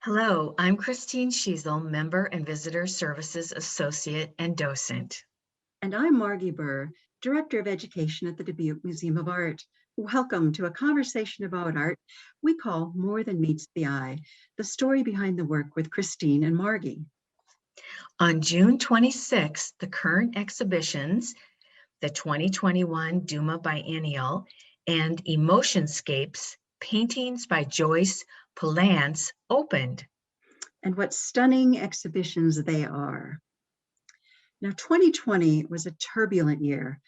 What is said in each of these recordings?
Hello, I'm Christine Schiesel, Member and Visitor Services Associate and Docent. And I'm Margi Burr, Director of Education at the Dubuque Museum of Art. Welcome to a conversation about art we call More Than Meets the Eye, the story behind the work with Christine and Margi. On June 26th, the current exhibitions, the 2021 DuMA Biennial and Emotionscapes, paintings by Joyce Polance, opened. And what stunning exhibitions they are. Now, 2020 was a turbulent year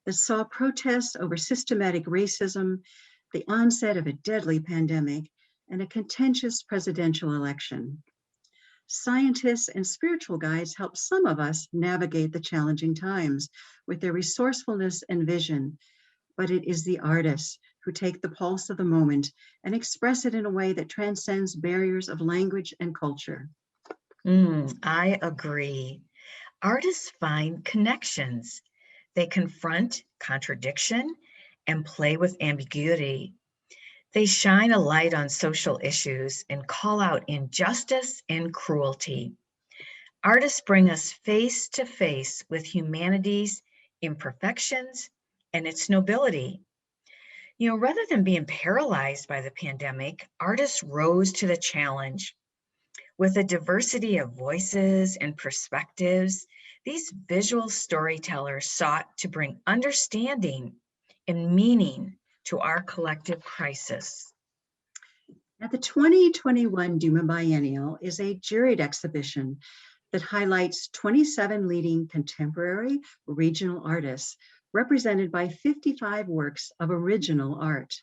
that saw protests over systematic racism, the onset of a deadly pandemic, and a contentious presidential election. Scientists and spiritual guides help some of us navigate the challenging times with their resourcefulness and vision, but it is the artists who take the pulse of the moment and express it in a way that transcends barriers of language and culture. I agree. Artists find connections. They confront contradiction and play with ambiguity. They shine a light on social issues and call out injustice and cruelty. Artists bring us face to face with humanity's imperfections and its nobility. Rather than being paralyzed by the pandemic, artists rose to the challenge. With a diversity of voices and perspectives, these visual storytellers sought to bring understanding and meaning to our collective crisis. Now, the 2021 DuMA Biennial is a juried exhibition that highlights 27 leading contemporary regional artists, represented by 55 works of original art.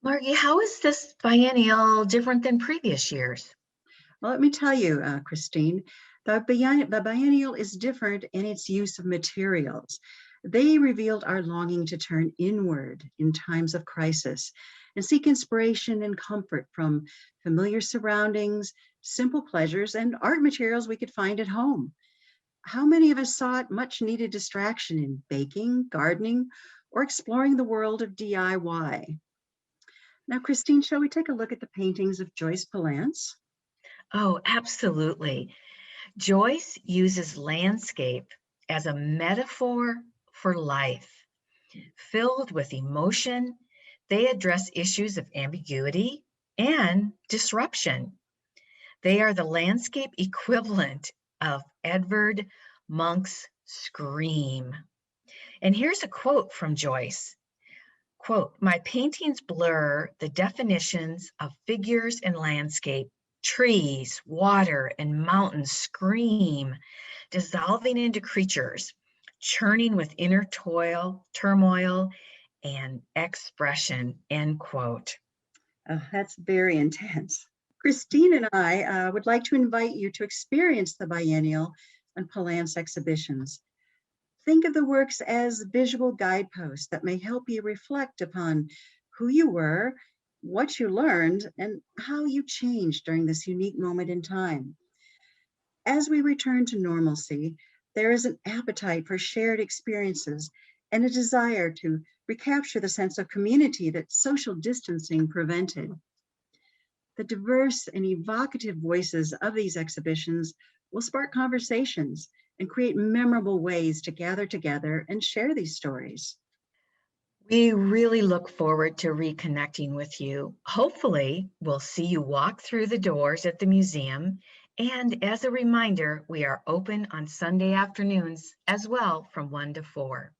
Margie, how is this biennial different than previous years? Well, let me tell you, Christine, the biennial is different in its use of materials. They revealed our longing to turn inward in times of crisis and seek inspiration and comfort from familiar surroundings, simple pleasures, and art materials we could find at home. How many of us sought much needed distraction in baking, gardening, or exploring the world of DIY? Now, Christine, shall we take a look at the paintings of Joyce Polance? Oh, absolutely. Joyce uses landscape as a metaphor for life. Filled with emotion, they address issues of ambiguity and disruption. They are the landscape equivalent of Edvard Munch's Scream. And here's a quote from Joyce. Quote, "My paintings blur the definitions of figures and landscape. Trees, water, and mountains scream, dissolving into creatures, churning with inner turmoil, and expression," end quote. Oh, that's very intense. Christine and I would like to invite you to experience the biennial and Polance exhibitions. Think of the works as visual guideposts that may help you reflect upon who you were, what you learned, and how you changed during this unique moment in time. As we return to normalcy, there is an appetite for shared experiences and a desire to recapture the sense of community that social distancing prevented. The diverse and evocative voices of these exhibitions will spark conversations and create memorable ways to gather together and share these stories. We really look forward to reconnecting with you. Hopefully, we'll see you walk through the doors at the museum. And as a reminder, we are open on Sunday afternoons as well from 1 to 4.